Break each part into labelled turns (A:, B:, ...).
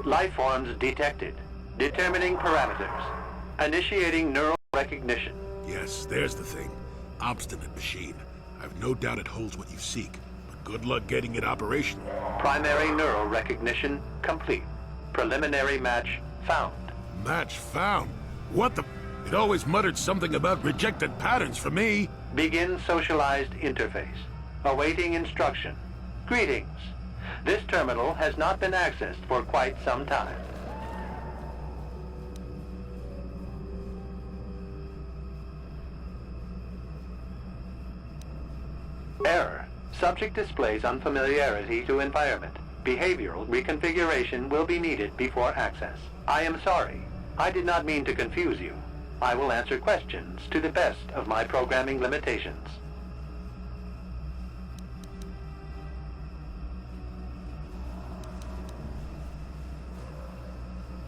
A: Life forms detected. Determining parameters. Initiating neural recognition.
B: Yes, there's the thing. Obstinate machine. I've no doubt it holds what you seek, but good luck getting it operational.
A: Primary neural recognition complete. Preliminary match found.
B: Match found? What the... It always muttered something about rejected patterns for me.
A: Begin socialized interface. Awaiting instruction. Greetings. This terminal has not been accessed for quite some time. Error. Subject displays unfamiliarity to environment. Behavioral reconfiguration will be needed before access. I am sorry. I did not mean to confuse you. I will answer questions to the best of my programming limitations.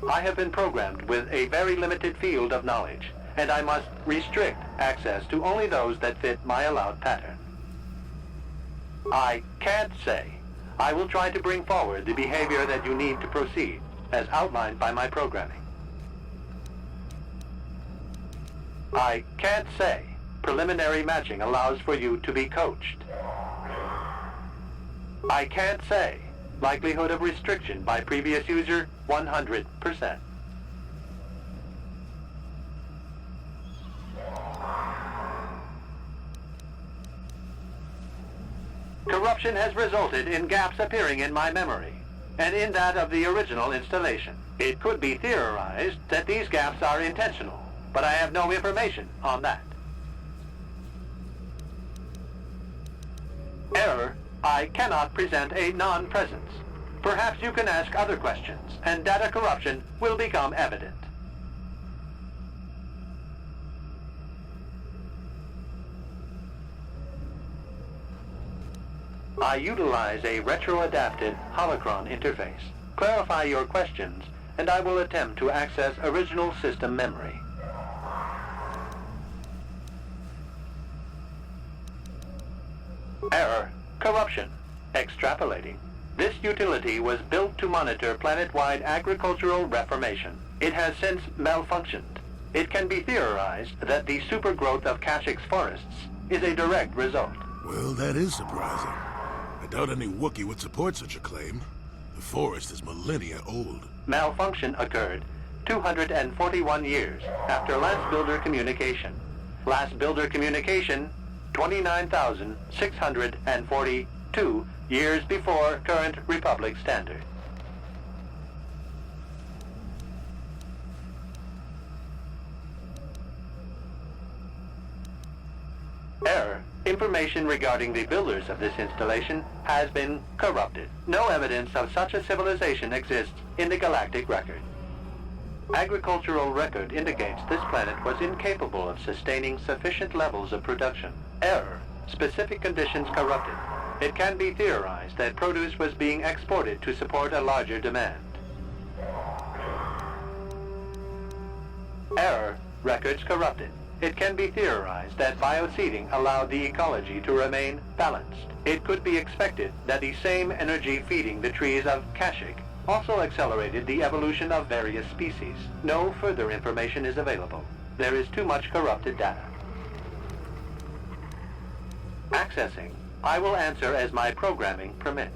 A: I have been programmed with a very limited field of knowledge, and I must restrict access to only those that fit my allowed pattern. I can't say. I will try to bring forward the behavior that you need to proceed, as outlined by my programming. I can't say. Preliminary matching allows for you to be coached. I can't say. Likelihood of restriction by previous user, 100%. Corruption has resulted in gaps appearing in my memory, and in that of the original installation. It could be theorized that these gaps are intentional, but I have no information on that. Error. I cannot present a non-presence. Perhaps you can ask other questions, and data corruption will become evident. I utilize a retro-adapted holocron interface. Clarify your questions, and I will attempt to access original system memory. Error. Corruption. Extrapolating. This utility was built to monitor planet-wide agricultural reformation. It has since malfunctioned. It can be theorized that the supergrowth of Kashyk's forests is a direct result.
B: Well, that is surprising. I doubt any Wookiee would support such a claim. The forest is millennia old.
A: Malfunction occurred 241 years after last builder communication. Last builder communication, 29,642 years before current Republic standard. Error. Information regarding the builders of this installation has been corrupted. No evidence of such a civilization exists in the galactic record. Agricultural record indicates this planet was incapable of sustaining sufficient levels of production. Error. Specific conditions corrupted. It can be theorized that produce was being exported to support a larger demand. Error. Records corrupted. It can be theorized that bioseeding allowed the ecology to remain balanced. It could be expected that the same energy feeding the trees of Kashyk also accelerated the evolution of various species. No further information is available. There is too much corrupted data. Accessing. I will answer as my programming permits.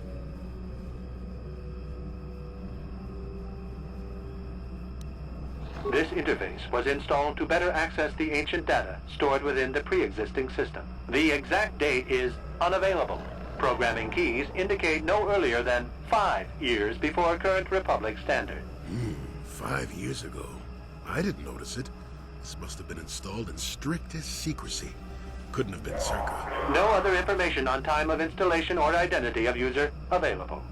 A: This interface was installed to better access the ancient data stored within the pre-existing system. The exact date is unavailable. Programming keys indicate no earlier than 5 years before current Republic standard.
B: 5 years ago. I didn't notice it. This must have been installed in strictest secrecy. Couldn't have been Circa.
A: No other information on time of installation or identity of user available.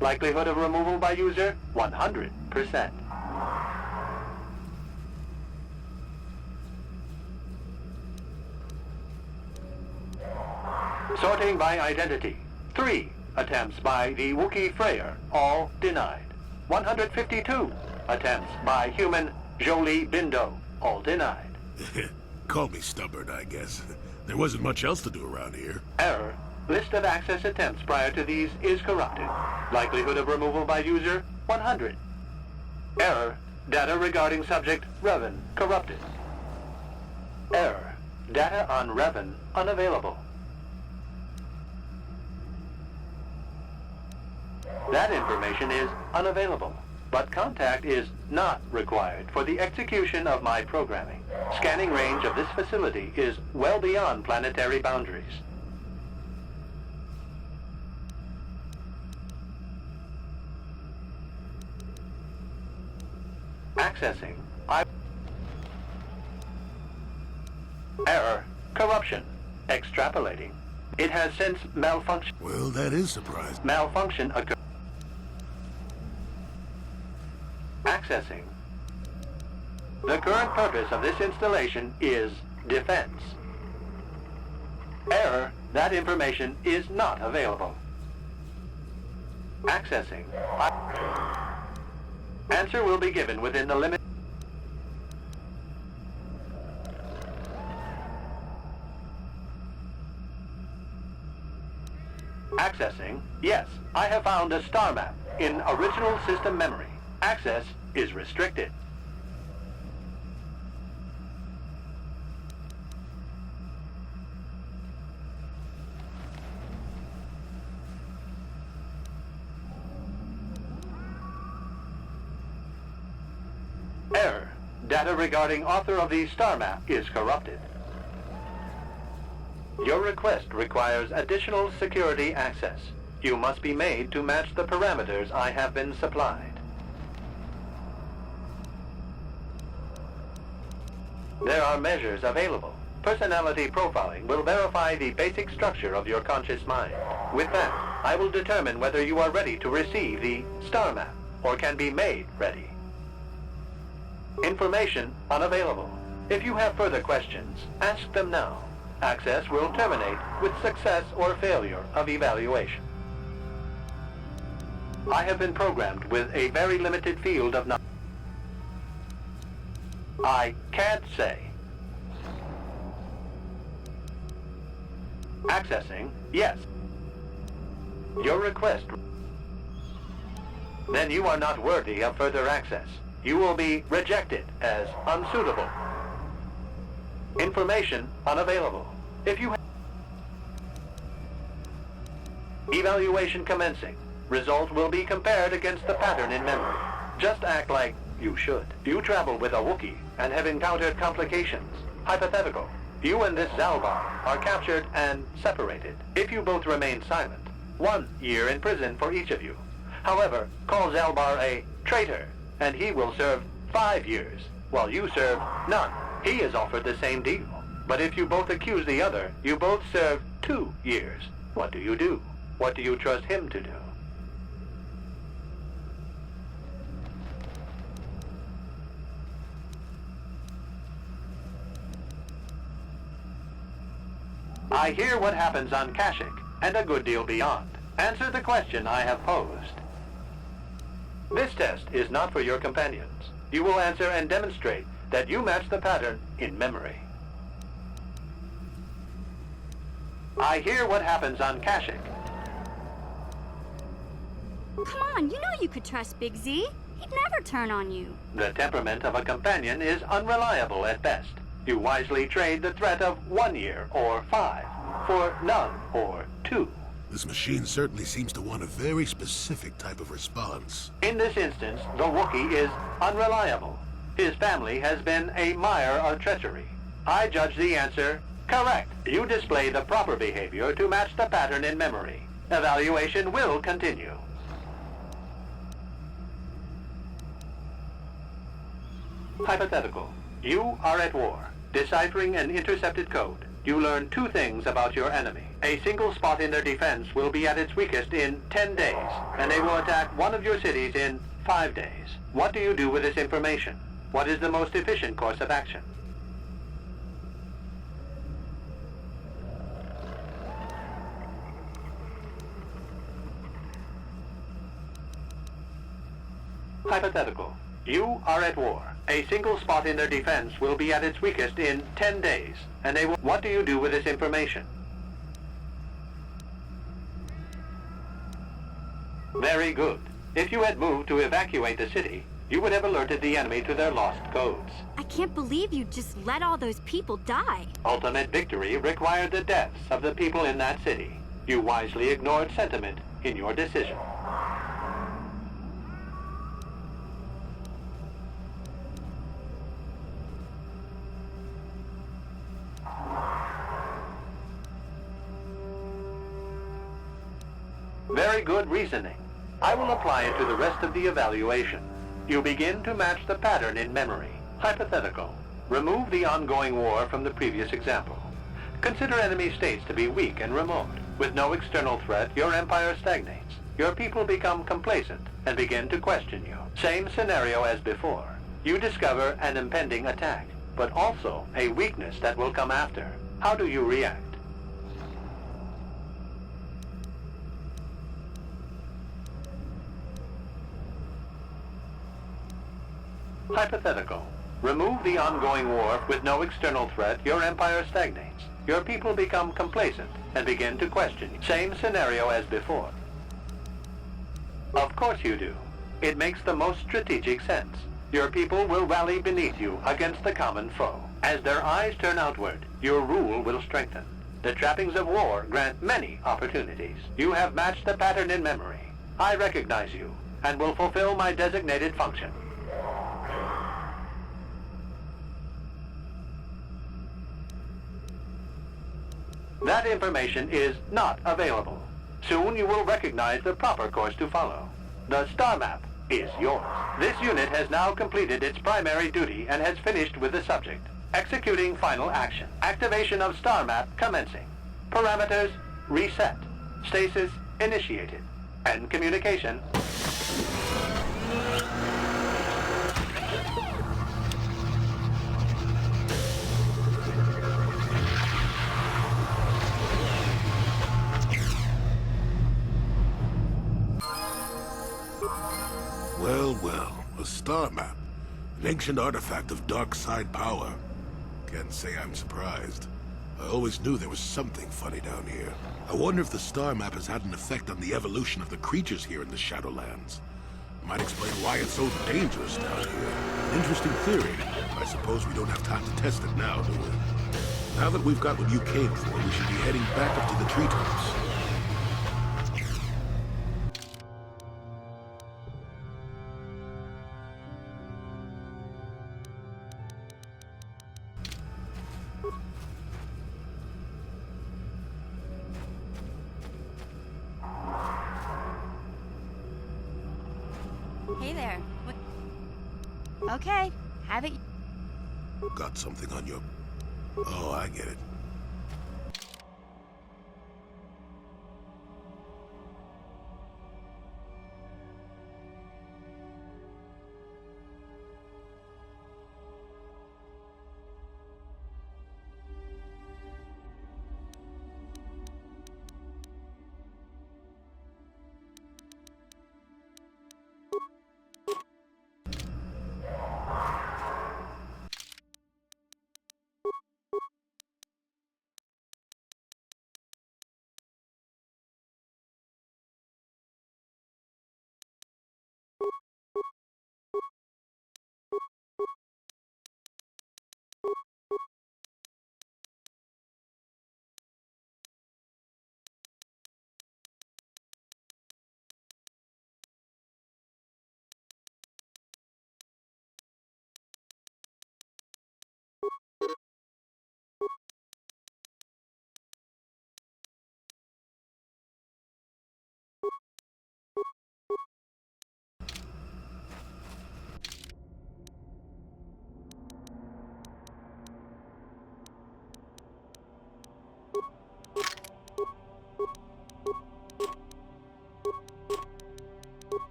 A: Likelihood of removal by user, 100%. Sorting by identity. 3 attempts by the Wookiee Freyr, all denied. 152 attempts by human Jolie Bindo, all denied.
B: Call me stubborn, I guess. There wasn't much else to do around here.
A: Error. List of access attempts prior to these is corrupted. Likelihood of removal by user, 100%. Error. Data regarding subject Revan corrupted. Error. Data on Revan unavailable. That information is unavailable, but contact is not required for the execution of my programming. Scanning range of this facility is well beyond planetary boundaries. Accessing. Error. Corruption. Extrapolating. It has since malfunctioned.
B: Well, that is surprising.
A: Malfunction occurred. Accessing. The current purpose of this installation is defense. Error. That information is not available. Accessing. Answer will be given within the limit. Accessing. Yes, I have found a star map in original system memory. Access is restricted. Error. Data regarding author of the star map is corrupted. Your request requires additional security access. You must be made to match the parameters I have been supplied. There are measures available. Personality profiling will verify the basic structure of your conscious mind. With that, I will determine whether you are ready to receive the star map or can be made ready. Information unavailable. If you have further questions, ask them now. Access will terminate with success or failure of evaluation. I have been programmed with a very limited field of knowledge. I can't say. Accessing, yes. Your request. Then you are not worthy of further access. You will be rejected as unsuitable. Information unavailable. If you have evaluation commencing, result will be compared against the pattern in memory. Just act like you should. You travel with a Wookiee and have encountered complications. Hypothetical. You and this Zalbar are captured and separated. If you both remain silent, 1 year in prison for each of you. However, call Zalbar a traitor, and he will serve 5 years, while you serve none. He is offered the same deal. But if you both accuse the other, you both serve 2 years. What do you do? What do you trust him to do? I hear what happens on Kashyyyk, and a good deal beyond. Answer the question I have posed. This test is not for your companions. You will answer and demonstrate that you match the pattern in memory. I hear what happens on Kashyyyk.
C: Come on, you know you could trust Big Z. He'd never turn on you.
A: The temperament of a companion is unreliable at best. You wisely trade the threat of 1 year or 5 for none or 2.
B: This machine certainly seems to want a very specific type of response.
A: In this instance, the Wookiee is unreliable. His family has been a mire of treachery. I judge the answer correct. You display the proper behavior to match the pattern in memory. Evaluation will continue. Hypothetical. You are at war. Deciphering an intercepted code, you learn 2 things about your enemy. A single spot in their defense will be at its weakest in 10 days, and they will attack one of your cities in 5 days. What do you do with this information? What is the most efficient course of action? Hypothetical. You are at war. A single spot in their defense will be at its weakest in 10 days, and they will... What do you do with this information? Very good. If you had moved to evacuate the city, you would have alerted the enemy to their lost codes.
C: I can't believe you just let all those people die.
A: Ultimate victory required the deaths of the people in that city. You wisely ignored sentiment in your decision. Very good reasoning. I will apply it to the rest of the evaluation. You begin to match the pattern in memory. Hypothetical. Remove the ongoing war from the previous example. Consider enemy states to be weak and remote. With no external threat, your empire stagnates. Your people become complacent and begin to question you. Same scenario as before. You discover an impending attack, but also a weakness that will come after. How do you react? Hypothetical. Remove the ongoing war. With no external threat, your empire stagnates. Your people become complacent and begin to question you. Same scenario as before. Of course you do. It makes the most strategic sense. Your people will rally beneath you against the common foe. As their eyes turn outward, your rule will strengthen. The trappings of war grant many opportunities. You have matched the pattern in memory. I recognize you and will fulfill my designated function. That information is not available. Soon you will recognize the proper course to follow. The star map is yours. This unit has now completed its primary duty and has finished with the subject. Executing final action. Activation of star map commencing. Parameters reset. Stasis initiated. End communication.
B: Well, well, a star map. An ancient artifact of dark side power. Can't say I'm surprised. I always knew there was something funny down here. I wonder if the star map has had an effect on the evolution of the creatures here in the Shadowlands. Might explain why it's so dangerous down here. An interesting theory. I suppose we don't have time to test it now, do we? Now that we've got what you came for, we should be heading back up to the treetops.
C: Hey there. What? Okay, have it.
B: Got something on your... Oh, I get it.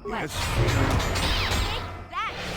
B: Yes?
C: Take that!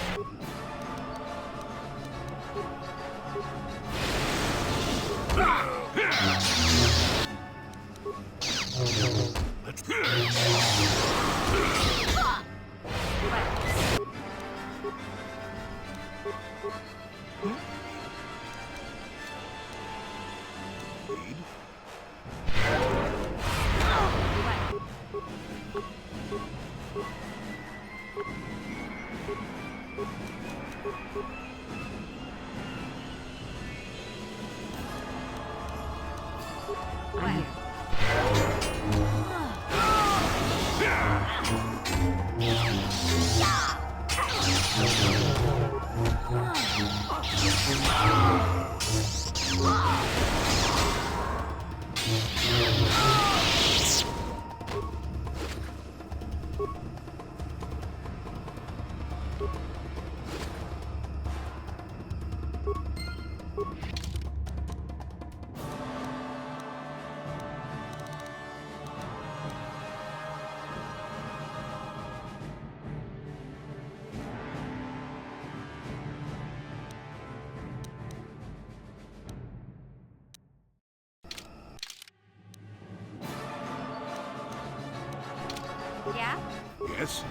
C: Yeah?
B: Yes?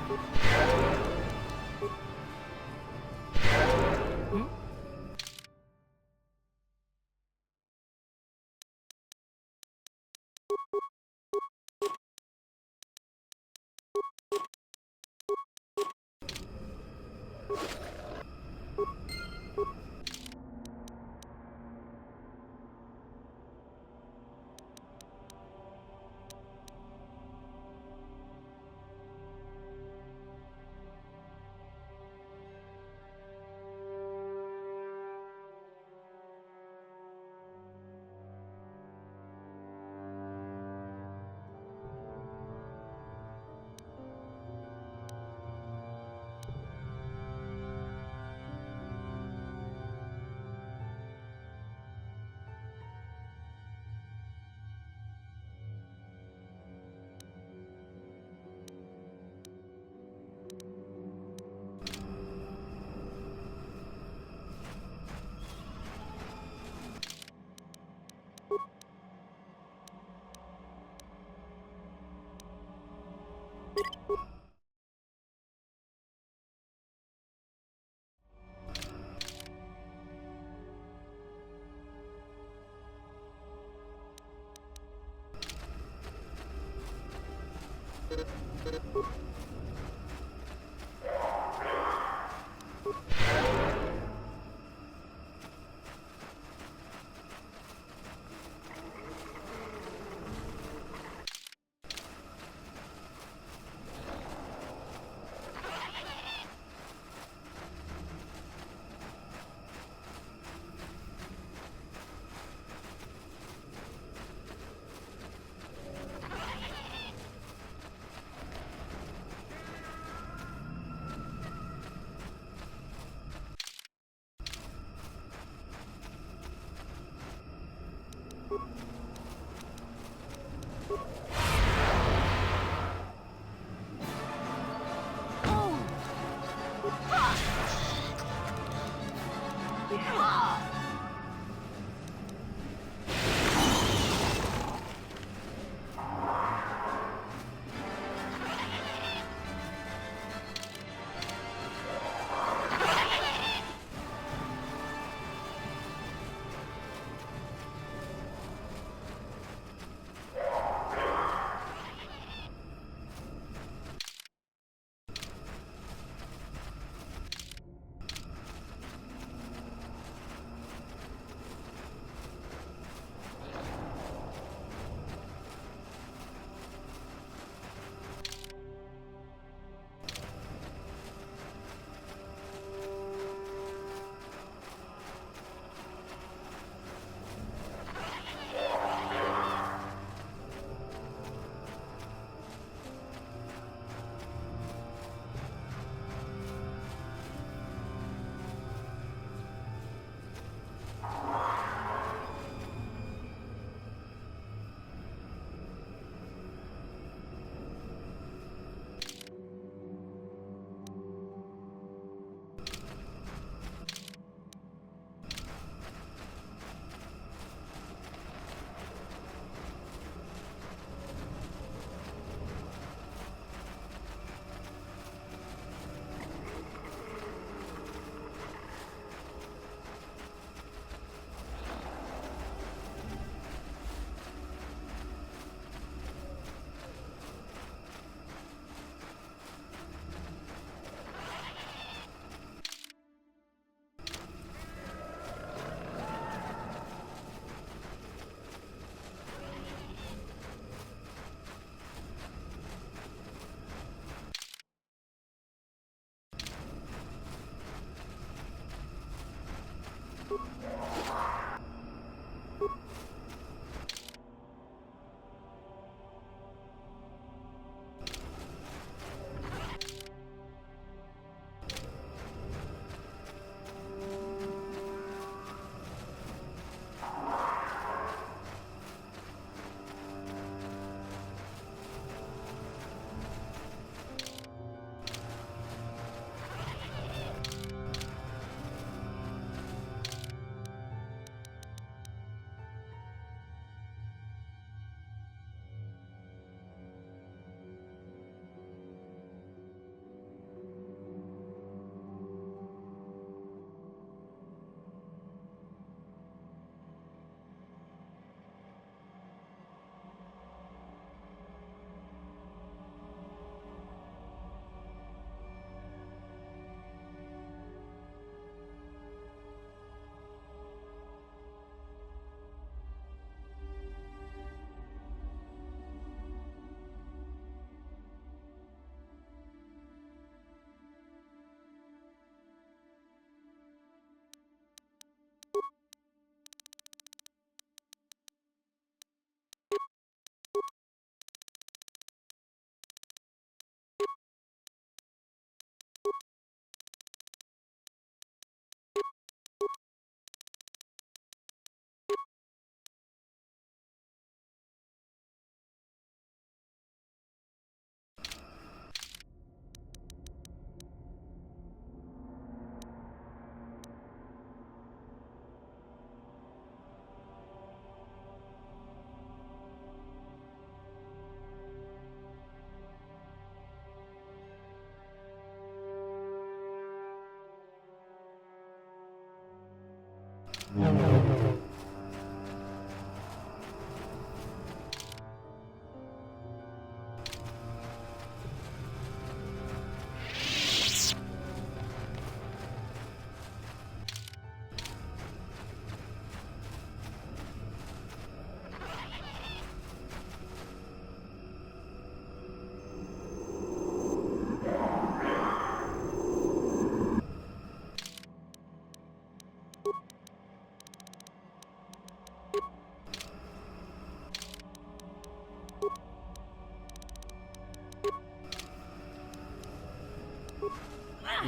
C: What?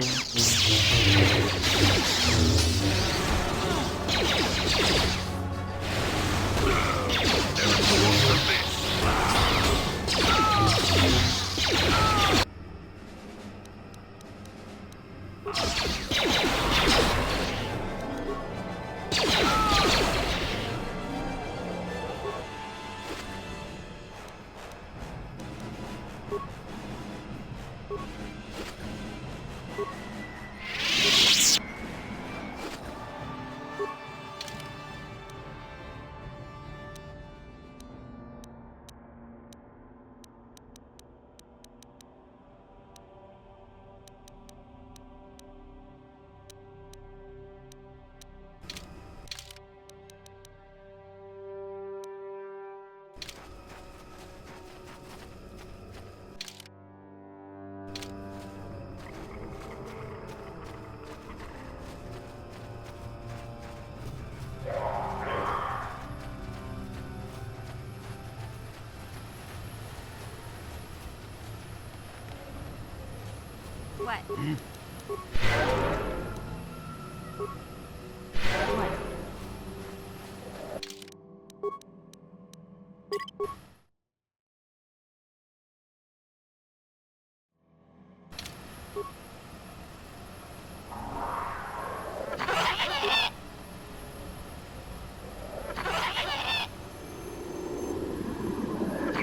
D: You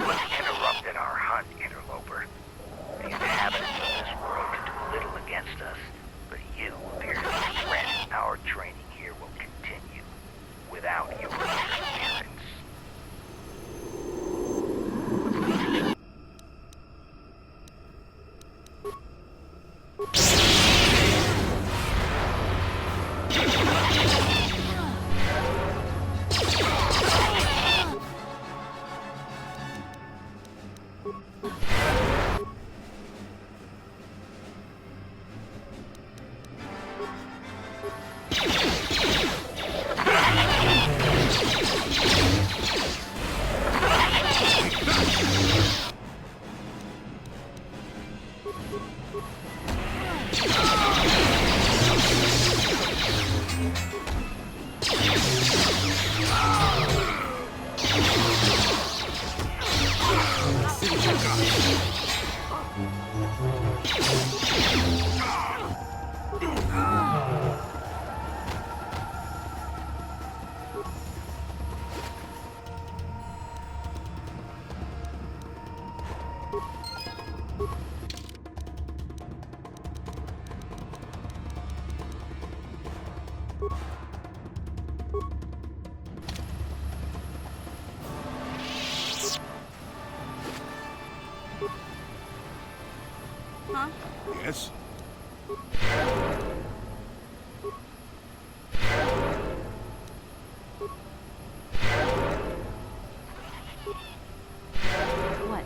D: have interrupted our hunt, interloper. The inhabitants of this world can do little against us, but you appear to be a threat. Our training here will continue without your interference.
C: Huh?
B: Yes?
C: What?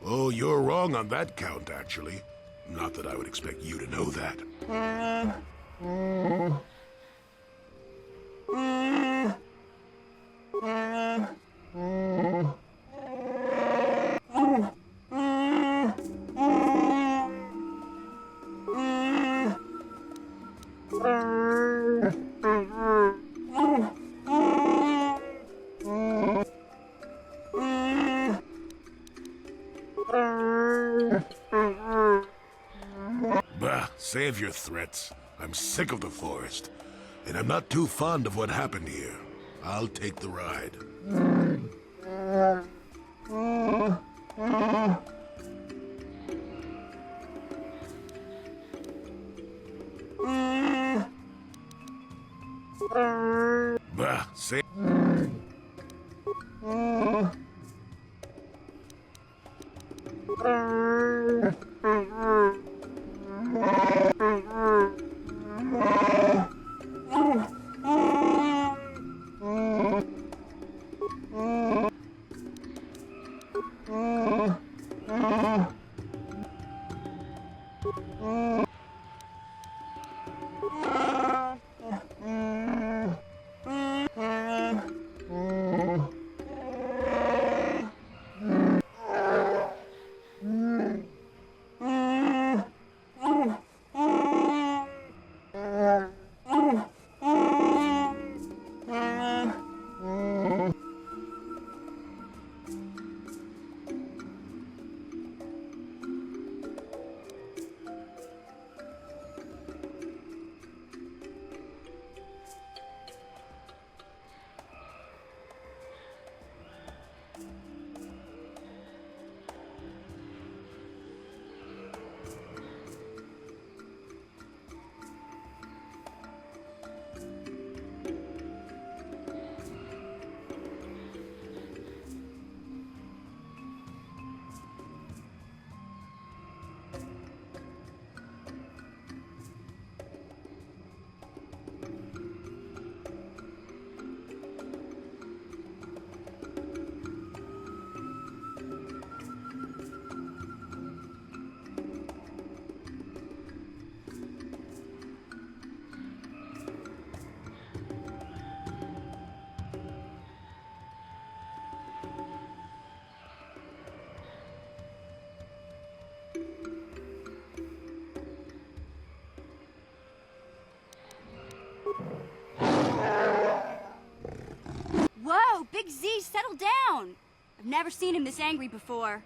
B: Oh, you're wrong on that count, actually. Not that I would expect you to know that. Bah, save your threats. I'm sick of the forest. And I'm not too fond of what happened here. I'll take the ride. Bah, save...
C: Whoa, Big Z, settle down! I've never seen him this angry before.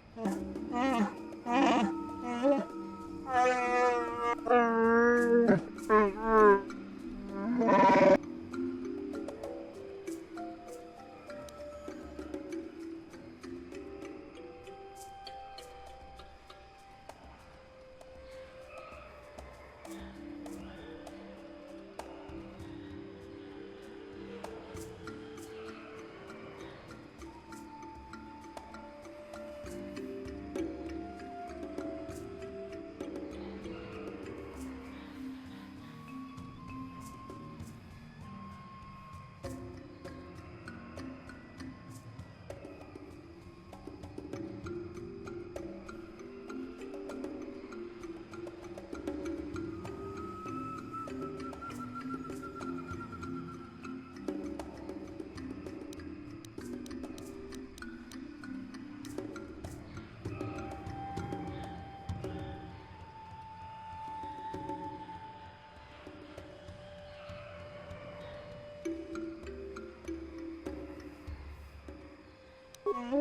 C: You're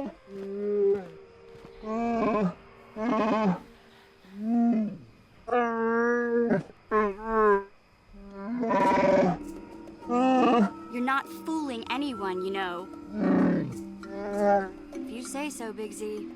C: not fooling anyone, you know. If you say so, Big Z.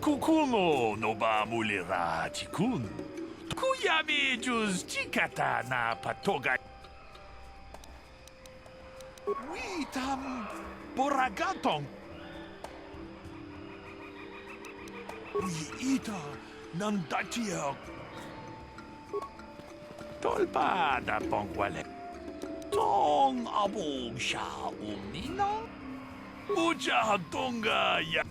E: Kukumo no ba mulira tikun. Kuyami juz chikata na patoga. Witam boragatong. Ita nandatia. Tolpa da pongwale. Tong abong sha umina. Uja tonga ya.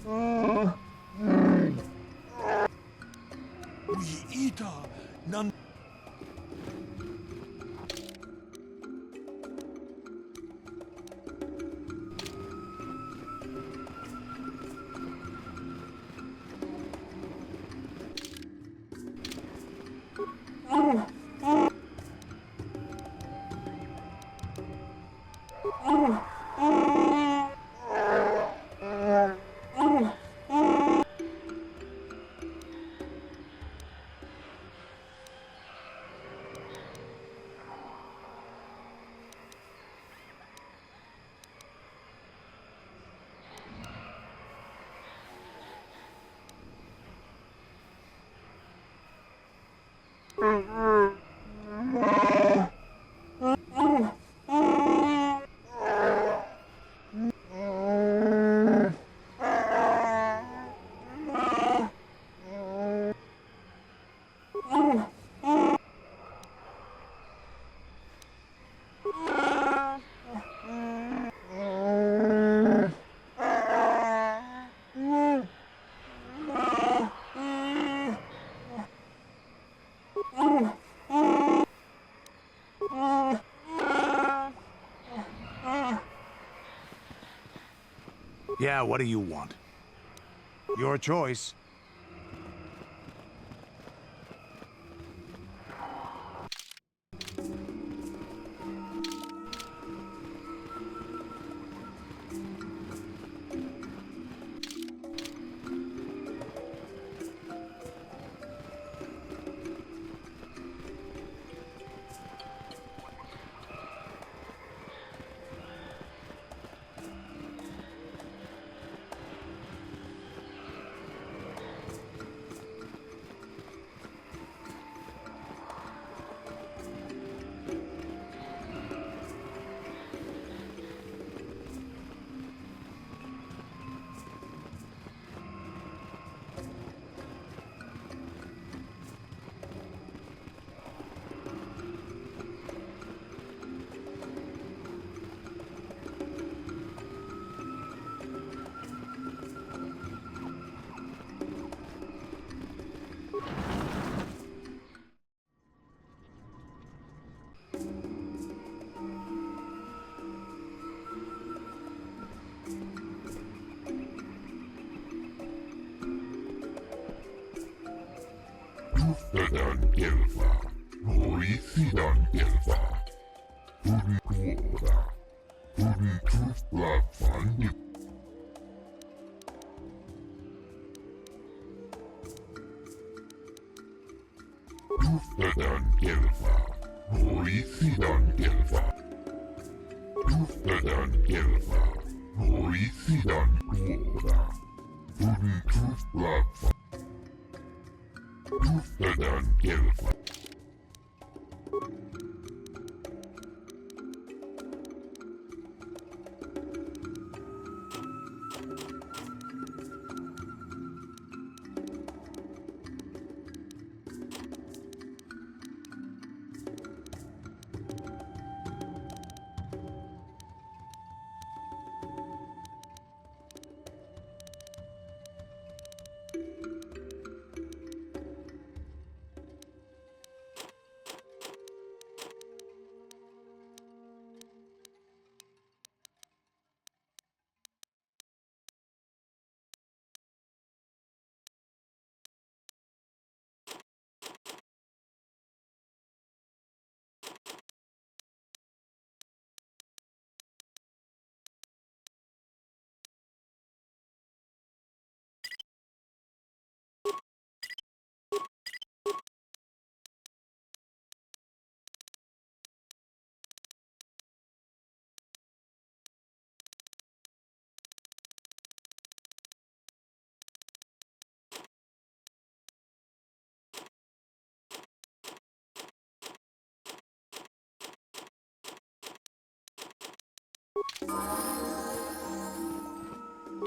E: Ita nan.
F: Yeah, what do you want? Your choice.
G: Duftadan Elfa, Norisidan Elfa, Turi Tuora, Turi Tufla Fandi. Duftadan Elfa, Norisidan Elfa, Duftadan Elfa, Norisidan Tuora, Turi Tufla Fandi. Duftadan Elfa.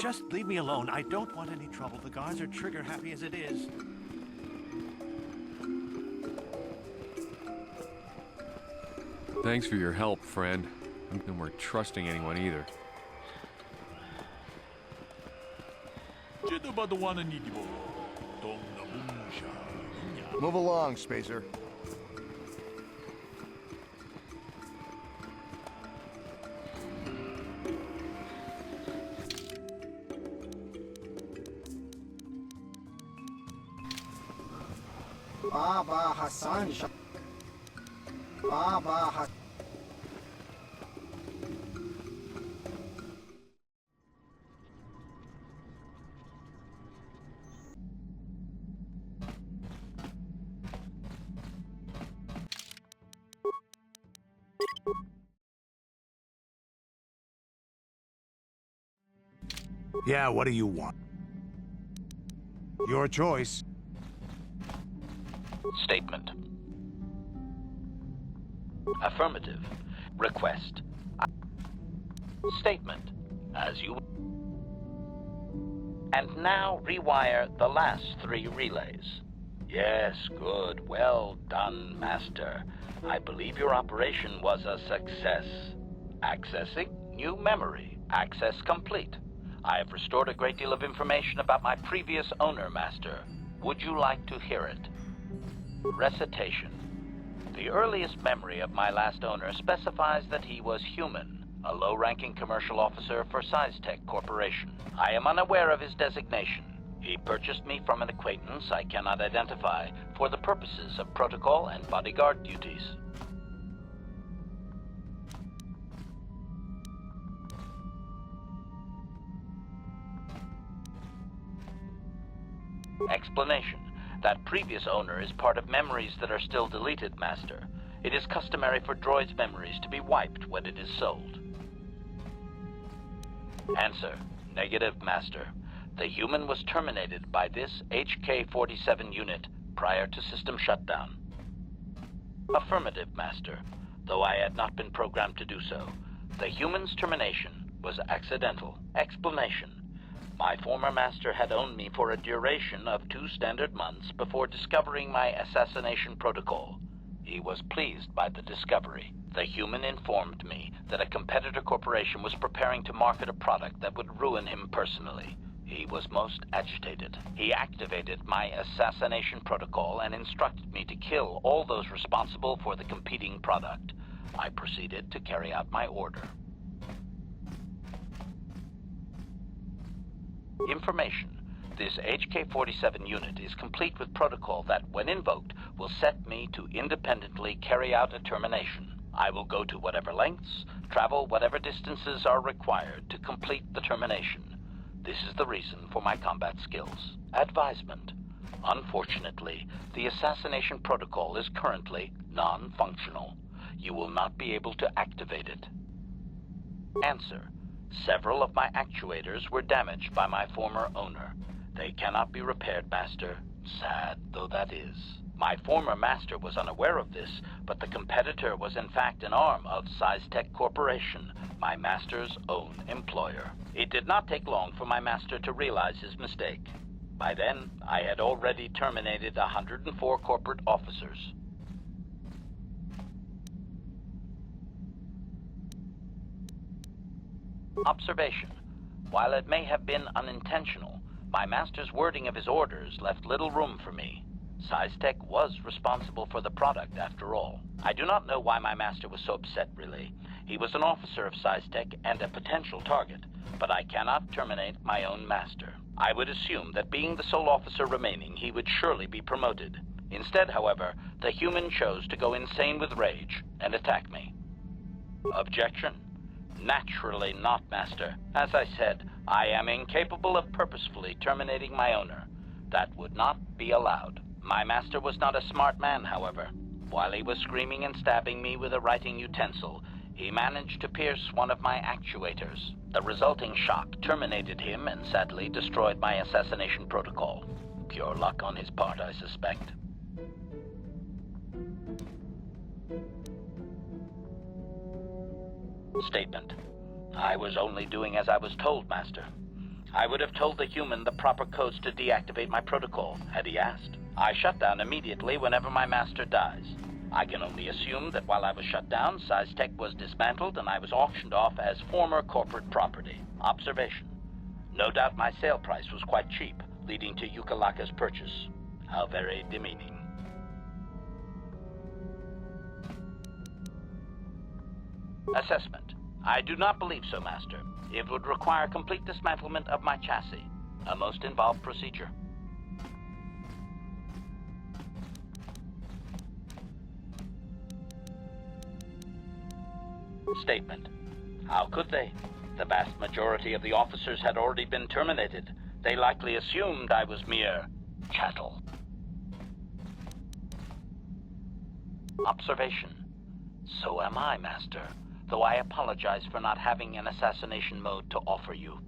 H: Just leave me alone. I don't want any trouble. The guards are trigger happy as it is.
I: Thanks for your help, friend. No more trusting anyone either.
F: Move along, Spacer.
J: Baba Hassan Baba Hassan.
F: Yeah, what do you want? Your choice.
D: Statement. Affirmative. Request. Statement. As you... And now rewire the last 3 relays. Yes, good. Well done, Master. I believe your operation was a success. Accessing new memory. Access complete. I have restored a great deal of information about my previous owner, Master. Would you like to hear it? Recitation. The earliest memory of my last owner specifies that he was human, a low-ranking commercial officer for SciTech Corporation. I am unaware of his designation. He purchased me from an acquaintance I cannot identify for the purposes of protocol and bodyguard duties. Explanation. That previous owner is part of memories that are still deleted, Master. It is customary for droids' memories to be wiped when it is sold. Answer. Negative, Master. The human was terminated by this HK-47 unit prior to system shutdown. Affirmative, Master. Though I had not been programmed to do so, the human's termination was accidental. Explanation. My former master had owned me for a duration of 2 standard months before discovering my assassination protocol. He was pleased by the discovery. The human informed me that a competitor corporation was preparing to market a product that would ruin him personally. He was most agitated. He activated my assassination protocol and instructed me to kill all those responsible for the competing product. I proceeded to carry out my order. Information. This HK-47 unit is complete with protocol that, when invoked, will set me to independently carry out a termination. I will go to whatever lengths, travel whatever distances are required to complete the termination. This is the reason for my combat skills. Advisement. Unfortunately, the assassination protocol is currently non-functional. You will not be able to activate it. Answer. Several of my actuators were damaged by my former owner. They cannot be repaired, Master. Sad though that is. My former master was unaware of this, but the competitor was in fact an arm of SciTech Corporation, my master's own employer. It did not take long for my master to realize his mistake. By then, I had already terminated 104 corporate officers. Observation. While it may have been unintentional, my master's wording of his orders left little room for me. SciTech was responsible for the product, after all. I do not know why my master was so upset, really. He was an officer of SciTech and a potential target, but I cannot terminate my own master. I would assume that being the sole officer remaining, he would surely be promoted. Instead, however, the human chose to go insane with rage and attack me. Objection? Naturally not, Master. As I said, I am incapable of purposefully terminating my owner. That would not be allowed. My master was not a smart man, however. While he was screaming and stabbing me with a writing utensil, he managed to pierce one of my actuators. The resulting shock terminated him and sadly destroyed my assassination protocol. Pure luck on his part, I suspect. Statement. I was only doing as I was told, Master. I would have told the human the proper codes to deactivate my protocol, had he asked. I shut down immediately whenever my master dies. I can only assume that while I was shut down, SciTech was dismantled and I was auctioned off as former corporate property. Observation. No doubt my sale price was quite cheap, leading to Yukalaka's purchase. How very demeaning. Assessment. I do not believe so, Master. It would require complete dismantlement of my chassis. A most involved procedure. Statement. How could they? The vast majority of the officers had already been terminated. They likely assumed I was mere chattel. Observation. So am I, Master, though I apologize for not having an assassination mode to offer you.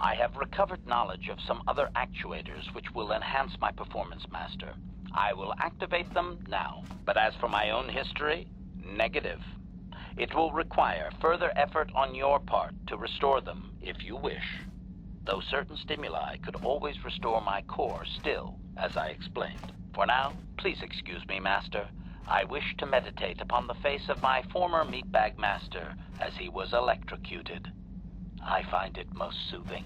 D: I have recovered knowledge of some other actuators which will enhance my performance, Master. I will activate them now, but as for my own history, negative. It will require further effort on your part to restore them, if you wish. Though certain stimuli could always restore my core still, as I explained. For now, please excuse me, Master. I wish to meditate upon the face of my former meatbag master as he was electrocuted. I find it most soothing.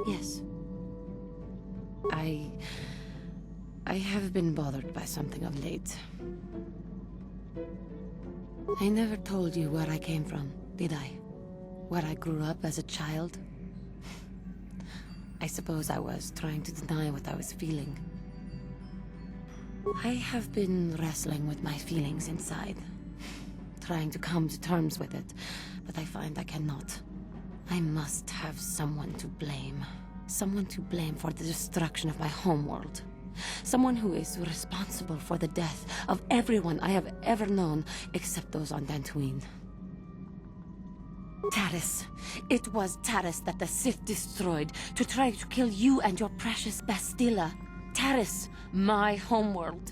J: Yes. I have been bothered by something of late. I never told you where I came from, did I? Where I grew up as a child? I suppose I was trying to deny what I was feeling. I have been wrestling with my feelings inside, trying to come to terms with it, but I find I cannot. I must have someone to blame. Someone to blame for the destruction of my homeworld. Someone who is responsible for the death of everyone I have ever known, except those on Dantooine. Taris. It was Taris that the Sith destroyed to try to kill you and your precious Bastila. Taris, my homeworld.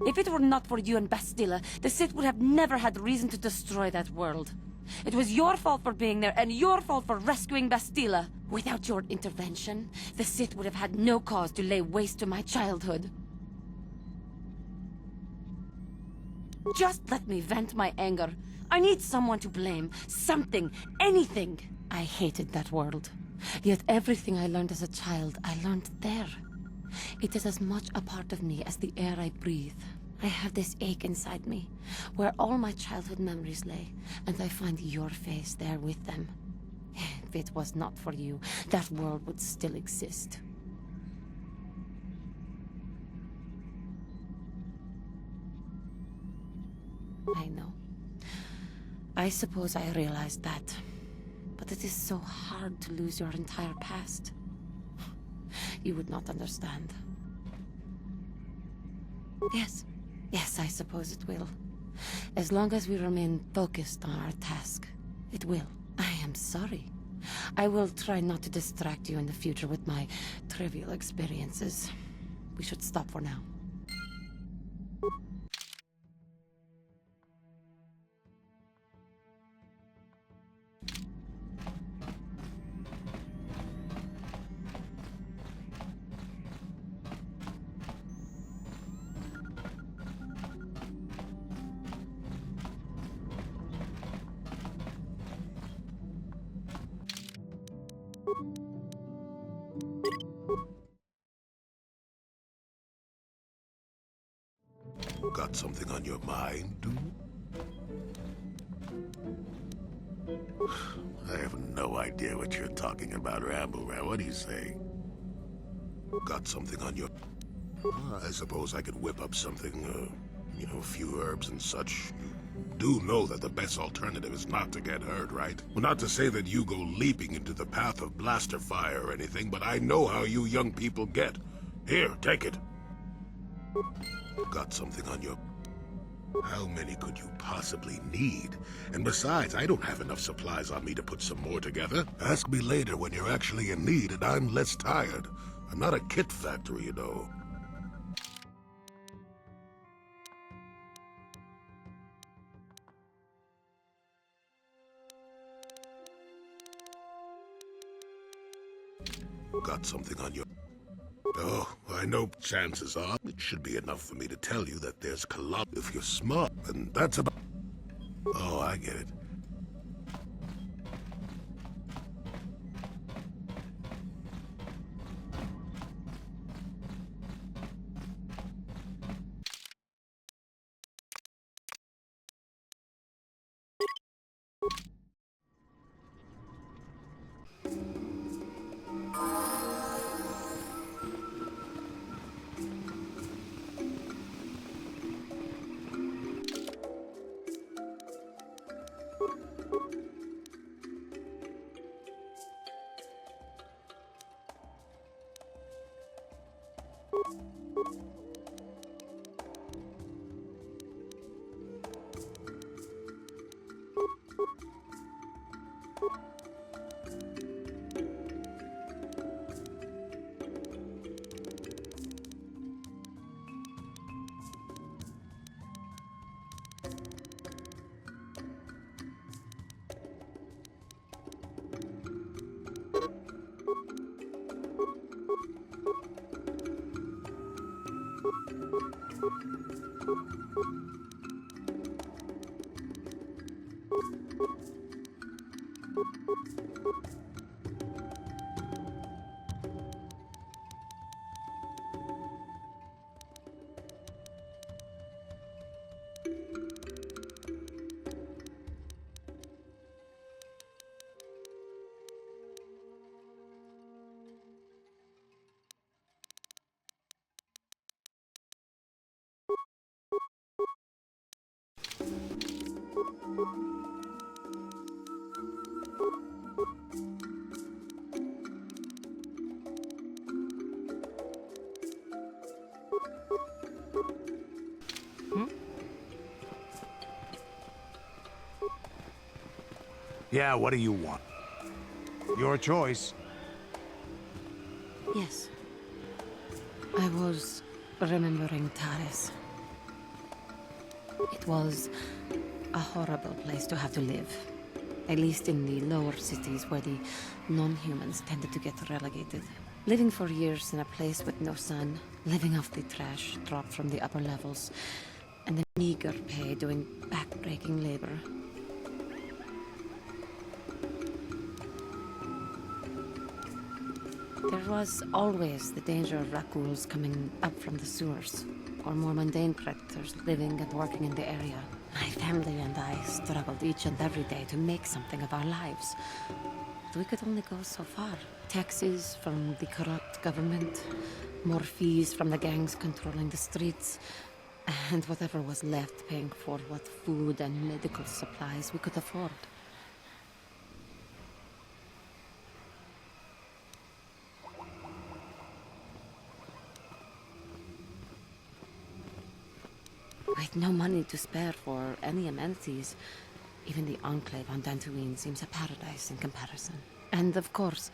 J: If it were not for you and Bastila, the Sith would have never had reason to destroy that world. It was your fault for being there, and your fault for rescuing Bastila. Without your intervention, the Sith would have had no cause to lay waste to my childhood. Just let me vent my anger. I need someone to blame. Something. Anything. I hated that world. Yet everything I learned as a child, I learned there. It is as much a part of me as the air I breathe. I have this ache inside me, where all my childhood memories lay, and I find your face there with them. If it was not for you, that world would still exist. I know. I suppose I realized that. But it is so hard to lose your entire past. You would not understand. Yes. Yes, I suppose it will. As long as we remain focused on our task, it will. I am sorry. I will try not to distract you in the future with my trivial experiences. We should stop for now.
B: Got something on your mind, dude? I have no idea what you're talking about, Rambo. What do you say? Got something on your... I suppose I could whip up something, a few herbs and such. You do know that the best alternative is not to get hurt, right? Well, not to say that you go leaping into the path of blaster fire or anything, but I know how you young people get. Here, take it. Got something on your... How many could you possibly need? And besides, I don't have enough supplies on me to put some more together. Ask me later when you're actually in need and I'm less tired. I'm not a kit factory, you know. Got something on your... Oh, I know chances are it should be enough for me to tell you that there's if you're smart, and that's about... Oh, I get it.
F: Yeah, what do you want? Your choice.
J: Yes. I was remembering Taris. It was a horrible place to have to live. At least in the lower cities where the non-humans tended to get relegated. Living for years in a place with no sun, living off the trash dropped from the upper levels, and the meager pay doing back-breaking labor. There was always the danger of Rakuls coming up from the sewers, or more mundane predators living and working in the area. My family and I struggled each and every day to make something of our lives. But we could only go so far. Taxes from the corrupt government, more fees from the gangs controlling the streets, and whatever was left paying for what food and medical supplies we could afford. With no money to spare for any amenities, even the Enclave on Dantooine seems a paradise in comparison. And of course,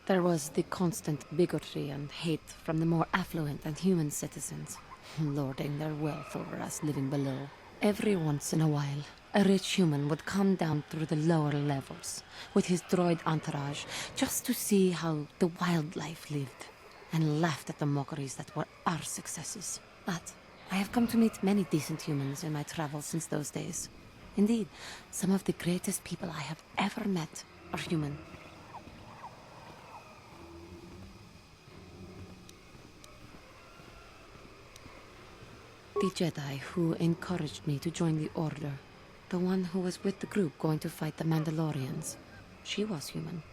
J: there was the constant bigotry and hate from the more affluent and human citizens, lording their wealth over us living below. Every once in a while, a rich human would come down through the lower levels with his droid entourage just to see how the wildlife lived, and laughed at the mockeries that were our successes. But I have come to meet many decent humans in my travels since those days. Indeed, some of the greatest people I have ever met are human. The Jedi who encouraged me to join the Order, the one who was with the group going to fight the Mandalorians, she was human.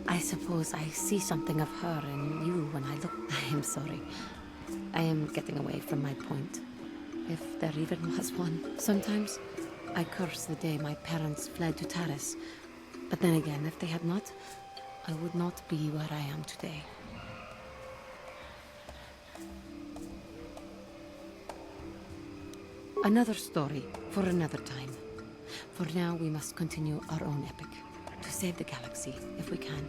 J: I suppose I see something of her in you when I look. I am sorry. I am getting away from my point. If there even was one. Sometimes I curse the day my parents fled to Taris. But then again, if they had not, I would not be where I am today. Another story for another time. For now, we must continue our own epic. To save the galaxy, if we can.